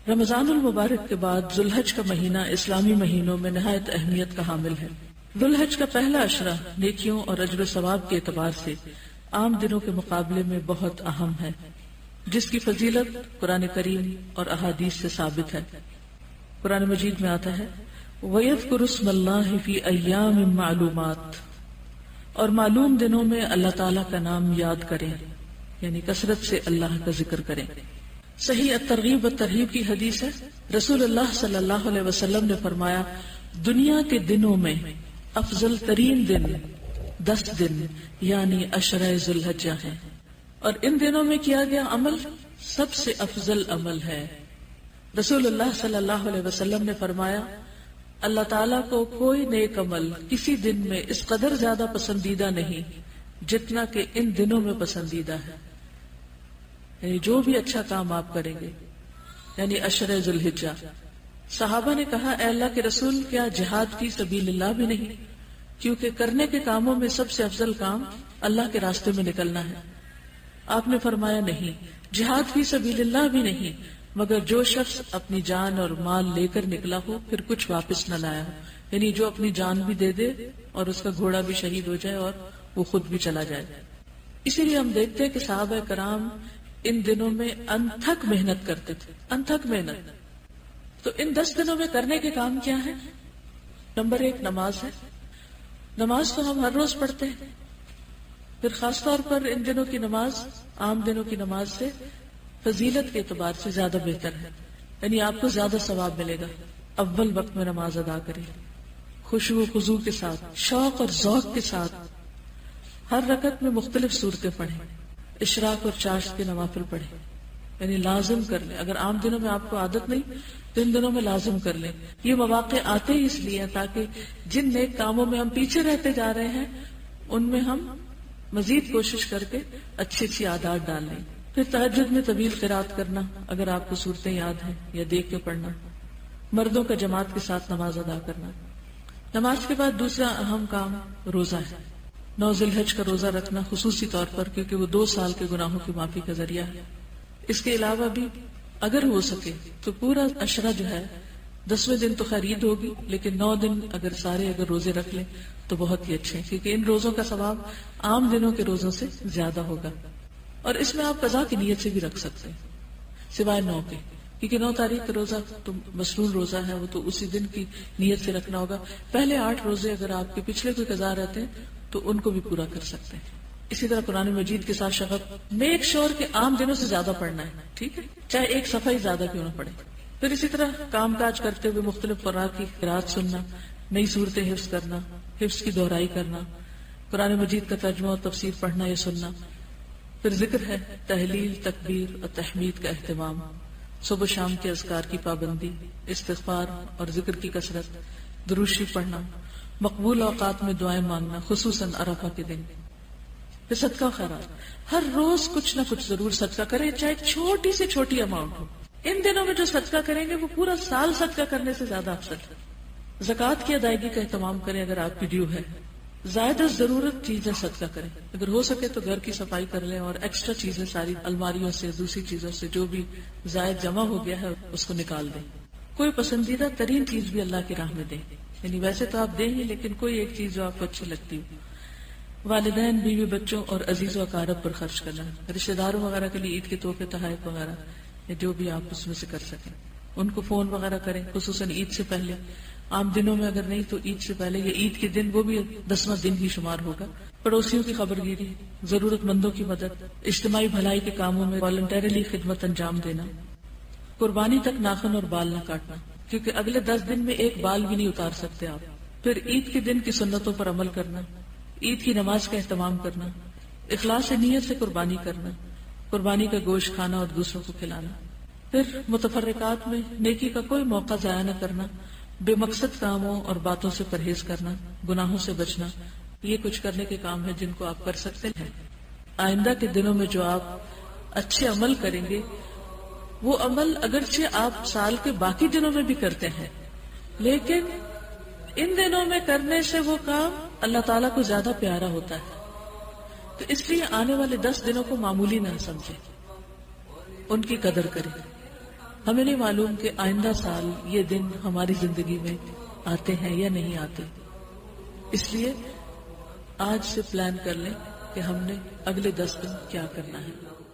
رمضان المبارک کے بعد ذوالحج کا مہینہ اسلامی مہینوں میں نہایت اہمیت کا حامل ہے۔ ذوالحج کا پہلا عشرہ نیکیوں اور اجر و ثواب کے اعتبار سے عام دنوں کے مقابلے میں بہت اہم ہے، جس کی فضیلت قرآن کریم اور احادیث سے ثابت ہے۔ قرآن مجید میں آتا ہے وَيَذْكُرُ اسْمَ اللَّهِ فِي أَيَّامٍ مَعْلُومَاتٍ، اور معلوم دنوں میں اللہ تعالیٰ کا نام یاد کریں، یعنی کثرت سے اللہ کا ذکر کریں۔ صحیح الترغیب والترہیب کی حدیث ہے، رسول اللہ صلی اللہ علیہ وسلم نے فرمایا دنیا کے دنوں میں افضل ترین دن 10 دن یعنی عشرہ ذوالحجہ ہے، اور ان دنوں میں کیا گیا عمل سب سے افضل عمل ہے۔ رسول اللہ صلی اللہ علیہ وسلم نے فرمایا اللہ تعالیٰ کو کوئی نیک عمل کسی دن میں اس قدر زیادہ پسندیدہ نہیں جتنا کہ ان دنوں میں پسندیدہ ہے، یعنی جو بھی اچھا کام آپ کریں گے، یعنی عشرہ ذوالحجہ۔ صحابہ نے کہا اے اللہ کے رسول، کیا جہاد فی سبیل اللہ بھی نہیں؟ کیونکہ کرنے کے کاموں میں سب سے افضل کام اللہ کے راستے میں نکلنا ہے۔ آپ نے فرمایا نہیں، جہاد فی سبیل اللہ بھی نہیں، مگر جو شخص اپنی جان اور مال لے کر نکلا ہو پھر کچھ واپس نہ لایا ہو، یعنی جو اپنی جان بھی دے دے اور اس کا گھوڑا بھی شہید ہو جائے اور وہ خود بھی چلا جائے۔ اسی لیے ہم دیکھتے ہیں کہ صحابہ کرام ان دنوں میں انتھک محنت کرتے تھے، انتھک محنت۔ تو ان 10 دنوں میں کرنے کے کام کیا ہیں؟ نمبر 1 نماز ہے۔ نماز تو ہم ہر روز پڑھتے ہیں، پھر خاص طور پر ان دنوں کی نماز عام دنوں کی نماز سے فضیلت کے اعتبار سے زیادہ بہتر ہے، یعنی آپ کو زیادہ ثواب ملے گا۔ اول وقت میں نماز ادا کریں، خشوع و خضوع کے ساتھ، شوق اور ذوق کے ساتھ، ہر رکعت میں مختلف صورتیں پڑھیں، اشراق اور چاشت کے نوافل پڑھیں، یعنی لازم کر لیں۔ اگر عام دنوں میں آپ کو عادت نہیں تو ان دنوں میں لازم کر لیں۔ یہ مواقع آتے ہی اس لیے ہیں تاکہ جن نیک کاموں میں ہم پیچھے رہتے جا رہے ہیں ان میں ہم مزید کوشش کر کے اچھی اچھی عادات ڈال لیں۔ پھر تہجد میں طویل قرات کرنا، اگر آپ کو صورتیں یاد ہیں، یا دیکھ کے پڑھنا۔ مردوں کا جماعت کے ساتھ نماز ادا کرنا۔ نماز کے بعد دوسرا اہم کام روزہ ہے۔ 9 ذوالحج کا روزہ رکھنا خصوصی طور پر، کیونکہ وہ 2 سال کے گناہوں کی معافی کا ذریعہ ہے۔ اس کے علاوہ بھی اگر ہو سکے تو پورا عشرہ جو ہے، 10ویں دن تو خیر عید ہوگی، لیکن 9 دن اگر سارے روزے رکھ لیں تو بہت ہی اچھے، کیونکہ ان روزوں کا ثواب عام دنوں کے روزوں سے زیادہ ہوگا۔ اور اس میں آپ قضا کی نیت سے بھی رکھ سکتے ہیں، سوائے 9 کے، کیونکہ 9 تاریخ کا روزہ تو مسنون روزہ ہے، وہ تو اسی دن کی نیت سے رکھنا ہوگا۔ پہلے 8 روزے اگر آپ کے پچھلے کوئی قضا رہتے ہیں تو ان کو بھی پورا کر سکتے ہیں۔ اسی طرح قرآن مجید کے ساتھ شغف میک شور کے عام دنوں سے زیادہ پڑھنا ہے، ٹھیک ہے، چاہے ایک صفحہ ہی زیادہ کیوں نہ پڑھے۔ پھر اسی طرح کام کاج کرتے ہوئے مختلف قرآن کی قرات سننا، نئی صورتیں حفظ کرنا، حفظ کی دہرائی کرنا، قرآن مجید کا ترجمہ اور تفسیر پڑھنا یا سننا۔ پھر ذکر ہے، تحلیل، تکبیر اور تحمید کا اہتمام، صبح شام کے اذکار کی پابندی، استغفار اور ذکر کی کثرت، درود شریف پڑھنا، مقبول اوقات میں دعائیں مانگنا، خصوصاً عرفہ کے دن۔ پھر صدقہ و خیرات، ہر روز کچھ نہ کچھ ضرور صدقہ کریں، چاہے چھوٹی سے چھوٹی اماؤنٹ ہو۔ ان دنوں میں جو صدقہ کریں گے وہ پورا سال صدقہ کرنے سے زیادہ افضل ہے۔ زکوٰۃ کی ادائیگی کا اہتمام کریں اگر آپ کی ڈیو ہے۔ زائد ضرورت چیزیں صدقہ کریں، اگر ہو سکے تو گھر کی صفائی کر لیں اور ایکسٹرا چیزیں ساری الماریوں سے، دوسری چیزوں سے جو بھی زائد جمع ہو گیا ہے اس کو نکال دیں۔ کوئی پسندیدہ ترین چیز بھی اللہ کی راہ میں دیں، یعنی ویسے تو آپ دیں ہی، لیکن کوئی ایک چیز جو آپ کو اچھی لگتی ہو۔ والدین، بیوی، بچوں اور عزیز و اقارب پر خرچ کرنا، رشتہ داروں وغیرہ کے لیے عید کے تحفے، تحائف وغیرہ، یا جو بھی آپ اس میں سے کر سکیں، ان کو فون وغیرہ کریں، خصوصاً عید سے پہلے۔ عام دنوں میں اگر نہیں تو عید سے پہلے یا عید کے دن، وہ بھی 10واں دن ہی شمار ہوگا۔ پڑوسیوں کی خبر گیری، ضرورت مندوں کی مدد، اجتماعی بھلائی کے کاموں میں والنٹریلی خدمت انجام دینا۔ قربانی تک ناخن اور بال نہ کاٹنا، کیونکہ اگلے 10 دن میں ایک بال بھی نہیں اتار سکتے آپ۔ پھر عید کے دن کی سنتوں پر عمل کرنا، عید کی نماز کا اہتمام کرنا، اخلاص نیت سے قربانی کرنا، قربانی کا گوشت کھانا اور دوسروں کو کھلانا۔ پھر متفرقات میں نیکی کا کوئی موقع ضائع نہ کرنا، بے مقصد کاموں اور باتوں سے پرہیز کرنا، گناہوں سے بچنا، یہ کچھ کرنے کے کام ہیں جن کو آپ کر سکتے ہیں۔ آئندہ کے دنوں میں جو آپ اچھے عمل کریں گے، وہ عمل اگرچہ آپ سال کے باقی دنوں میں بھی کرتے ہیں، لیکن ان دنوں میں کرنے سے وہ کام اللہ تعالیٰ کو زیادہ پیارا ہوتا ہے۔ تو اس لیے آنے والے 10 دنوں کو معمولی نہ سمجھیں، ان کی قدر کریں۔ ہمیں نہیں معلوم کہ آئندہ سال یہ دن ہماری زندگی میں آتے ہیں یا نہیں آتے، اس لیے آج سے پلان کر لیں کہ ہم نے اگلے 10 دن کیا کرنا ہے۔